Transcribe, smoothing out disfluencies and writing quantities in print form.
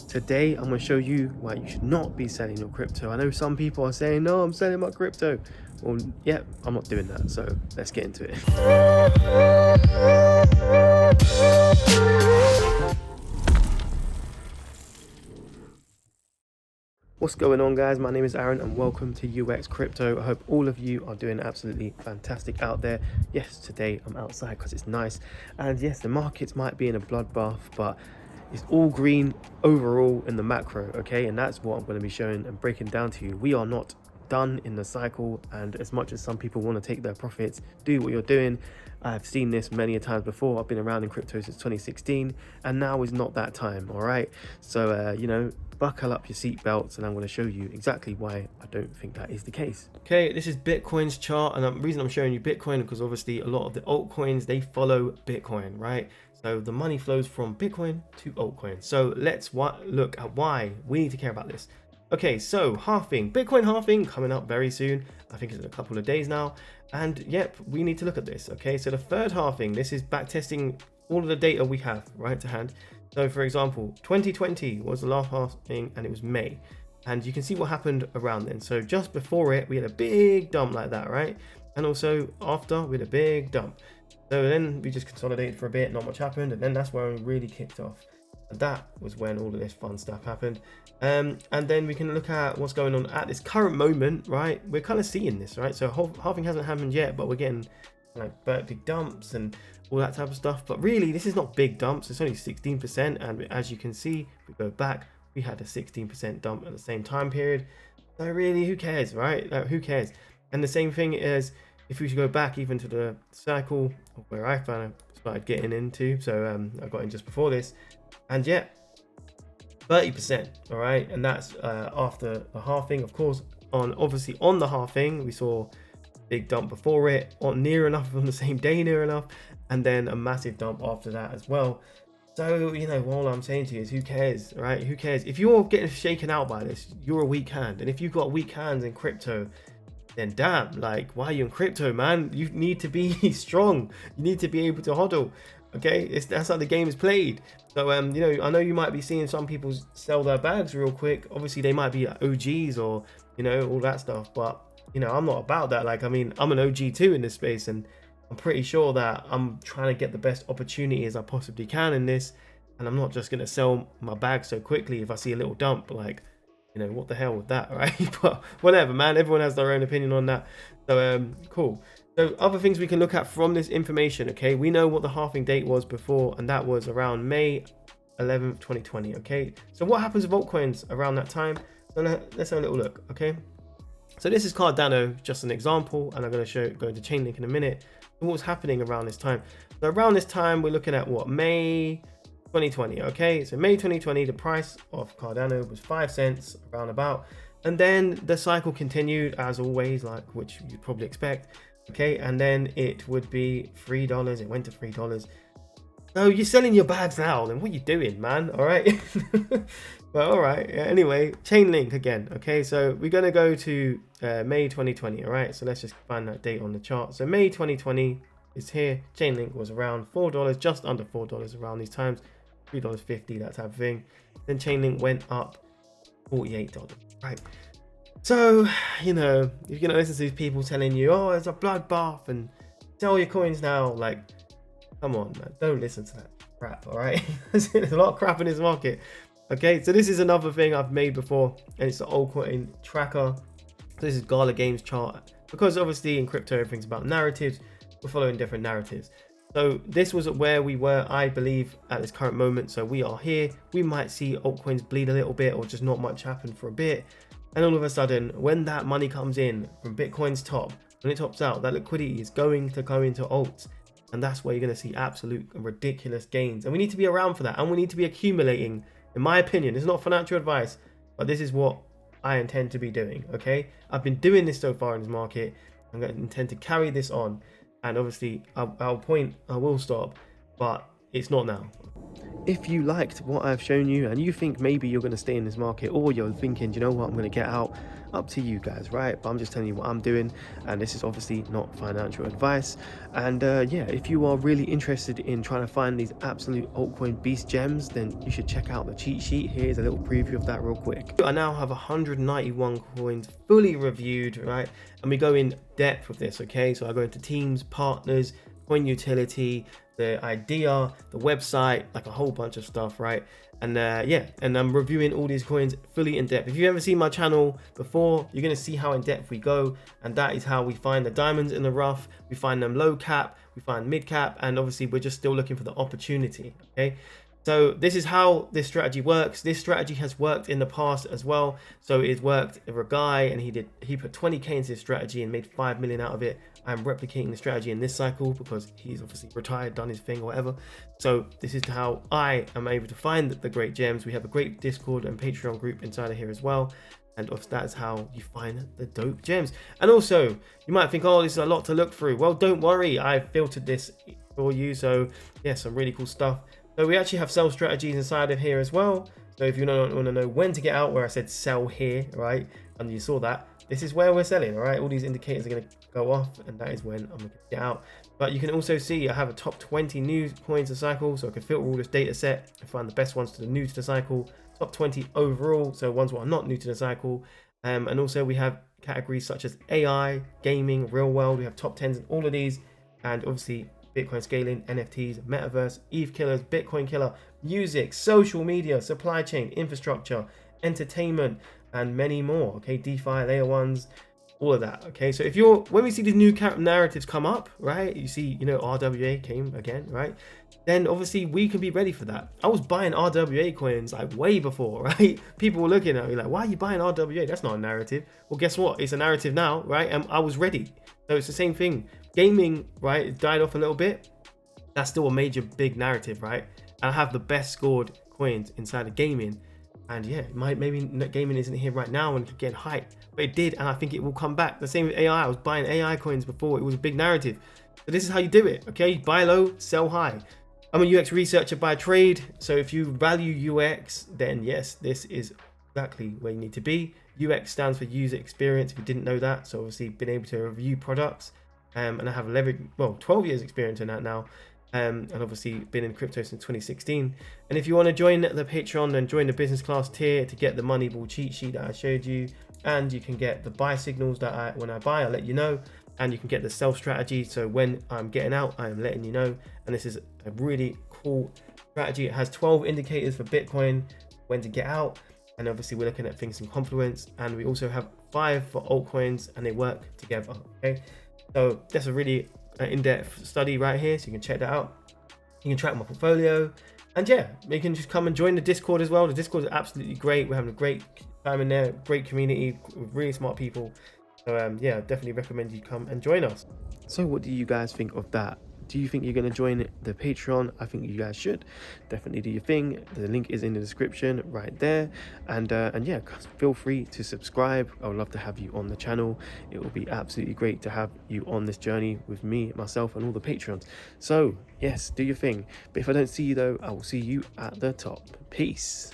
Today I'm going to show you why you should not be selling your crypto. I know some people are saying, no, I'm selling my crypto. Well, yeah, I'm not doing that. So let's get into it. What's going on, guys? My name is Aaron and welcome to UX Crypto. I hope all of you are doing absolutely fantastic out there. Yes, today I'm outside because it's nice, and yes, the markets might be in a bloodbath, but it's all green overall in the macro, okay? And that's what I'm going to be showing and breaking down to you. We are not done in the cycle, and as much as some people want to take their profits, do what you're doing. I've seen this many a times before. I've been around in crypto since 2016, and now is not that time, all right? So buckle up your seatbelts, and I'm going to show you exactly why I don't think that is the case. Okay, this is Bitcoin's chart, and the reason I'm showing you Bitcoin because obviously a lot of the altcoins, they follow Bitcoin, right? So the money flows from Bitcoin to altcoin. So let's look at why we need to care about this. Okay, so halving, Bitcoin halving coming up very soon. I think it's in a couple of days now. And yep, we need to look at this. Okay, so the third halving, this is backtesting all of the data we have right to hand. So for example, 2020 was the last halving and it was May. And you can see what happened around then. So just before it, we had a big dump like that, right? And also after, we had a big dump. So then we just consolidated for a bit, not much happened, and then that's where we really kicked off. And that was when all of this fun stuff happened. And then we can look at what's going on at this current moment, right? We're kind of seeing this, right? So halving hasn't happened yet, but we're getting like big dumps and all that type of stuff. But really, this is not big dumps. It's only 16%. And as you can see, if we go back, we had a 16% dump at the same time period. So really, who cares, right? Like, who cares? And the same thing is, if we should go back even to the cycle where I started getting into, so I got in just before this, and yeah, 30%, all right, and that's after the halving. Of course, obviously on the halving, we saw big dump before it, on near enough on the same day, near enough, and then a massive dump after that as well. So, all I'm saying to you is who cares, right? Who cares? If you're getting shaken out by this, you're a weak hand. And if you've got weak hands in crypto, then damn, like, why are you in crypto, man? You need to be strong. You need to be able to hodl. Okay, that's how the game is played. So I know you might be seeing some people sell their bags real quick. Obviously they might be OGs or all that stuff, but I'm not about that. Like, I mean, I'm an OG too in this space, and I'm pretty sure that I'm trying to get the best opportunity as I possibly can in this, and I'm not just going to sell my bag so quickly if I see a little dump. Like, what the hell with that, right? But whatever, man, everyone has their own opinion on that. So cool. So other things we can look at from this information, okay, we know what the halving date was before, and that was around May 11th 2020. Okay, so what happens with altcoins around that time? So let's have a little look. Okay, so this is Cardano, just an example, and I'm going to go into Chainlink in a minute. What was happening around this time? So around this time, we're looking at what, May 2020. Okay, so May 2020, the price of Cardano was 5 cents around about, and then the cycle continued as always, like, which you'd probably expect. Okay, and then it would be $3. It went to $3. So you're selling your bags now, then what are you doing, man? All right. Well, all right, yeah, anyway, Chainlink again. Okay, so we're going to go to May 2020. All right, so let's just find that date on the chart. So May 2020 is here. Chainlink was around $4, just under $4 around these times, $3.50, that type of thing. Then Chainlink went up $48, right? So, you're going to listen to these people telling you, oh, it's a bloodbath and sell your coins now. Like, come on, man, don't listen to that crap, all right? There's a lot of crap in this market. Okay, so this is another thing I've made before, and it's the altcoin tracker. So this is Gala Games chart, because obviously in crypto, everything's about narratives. We're following different narratives. So this was where we were, I believe, at this current moment. So we are here. We might see altcoins bleed a little bit, or just not much happen for a bit. And all of a sudden, when that money comes in from Bitcoin's top, when it tops out, that liquidity is going to go into alts. And that's where you're going to see absolute ridiculous gains. And we need to be around for that. And we need to be accumulating, in my opinion. It's not financial advice, but this is what I intend to be doing. Okay, I've been doing this so far in this market. I'm going to intend to carry this on. And obviously, I'll point, I will stop. But it's not now. If you liked what I've shown you and you think maybe you're going to stay in this market, or you're thinking, you know what, I'm going to get out, up to you guys, right? But I'm just telling you what I'm doing, and this is obviously not financial advice. And yeah, if you are really interested in trying to find these absolute altcoin beast gems, then you should check out the cheat sheet. Here's a little preview of that real quick. I now have 191 coins fully reviewed, right? And we go in depth with this, okay? So I go into teams, partners, coin utility, the idea, the website, like a whole bunch of stuff, right? And yeah, and I'm reviewing all these coins fully in depth. If you've ever seen my channel before, you're going to see how in depth we go, and that is how we find the diamonds in the rough. We find them low cap, we find mid cap, and obviously we're just still looking for the opportunity. Okay, so this is how this strategy works. This strategy has worked in the past as well. So it worked for a guy, and he put 20k into this strategy and made 5 million out of it. I'm replicating the strategy in this cycle because he's obviously retired, done his thing or whatever. So this is how I am able to find the great gems. We have a great Discord and Patreon group inside of here as well. And that's how you find the dope gems. And also, you might think, oh, this is a lot to look through. Well, don't worry, I filtered this for you. So yeah, some really cool stuff. So we actually have sell strategies inside of here as well. So if you want to know when to get out, where I said sell here, right? And you saw that, this is where we're selling, all right? All these indicators are going to go off, and that is when I'm going to get out. But you can also see I have a top 20 new coins a cycle, so I can filter all this data set and find the best ones to the new to the cycle. Top 20 overall, so ones that are not new to the cycle. And also we have categories such as AI, gaming, real world. We have top 10s in all of these, and obviously Bitcoin scaling, NFTs, metaverse, ETH killers, Bitcoin killer, music, social media, supply chain, infrastructure, entertainment, and many more. Okay, DeFi, layer ones, all of that. Okay, so when we see these new narratives come up, right, you see, you know, RWA came again, right? Then obviously we can be ready for that. I was buying RWA coins like way before, right? People were looking at me like, why are you buying RWA? That's not a narrative. Well, guess what? It's a narrative now, right? And I was ready. So it's the same thing. Gaming, right, it died off a little bit. That's still a major big narrative, right? And I have the best scored coins inside of gaming. And yeah, maybe gaming isn't here right now and could get hype, but it did, and I think it will come back. The same with AI. I was buying AI coins before it was a big narrative. So this is how you do it, okay? Buy low, sell high. I'm a UX researcher by trade, so if you value UX, then yes, this is exactly where you need to be. UX stands for user experience, if you didn't know that. So obviously been able to review products, and I have 12 years experience in that now. And obviously been in crypto since 2016. And if you want to join the Patreon, then join the business class tier to get the Moneyball cheat sheet that I showed you, and you can get the buy signals that when I buy, I'll let you know, and you can get the sell strategy. So when I'm getting out, I am letting you know. And this is a really cool strategy. It has 12 indicators for Bitcoin, when to get out, and obviously we're looking at things in confluence, and we also have 5 for altcoins, and they work together. Okay, so that's a really in-depth study right here, so you can check that out. You can track my portfolio, and yeah, you can just come and join the Discord as well. The Discord is absolutely great. We're having a great time in there, great community with really smart people. So yeah, definitely recommend you come and join us. So what do you guys think of that? Do you think you're going to join the Patreon? I think you guys should definitely do your thing. The link is in the description right there, and yeah, feel free to subscribe. I would love to have you on the channel. It will be absolutely great to have you on this journey with me, myself, and all the Patreons. So yes, do your thing. But if I don't see you though, I will see you at the top. Peace.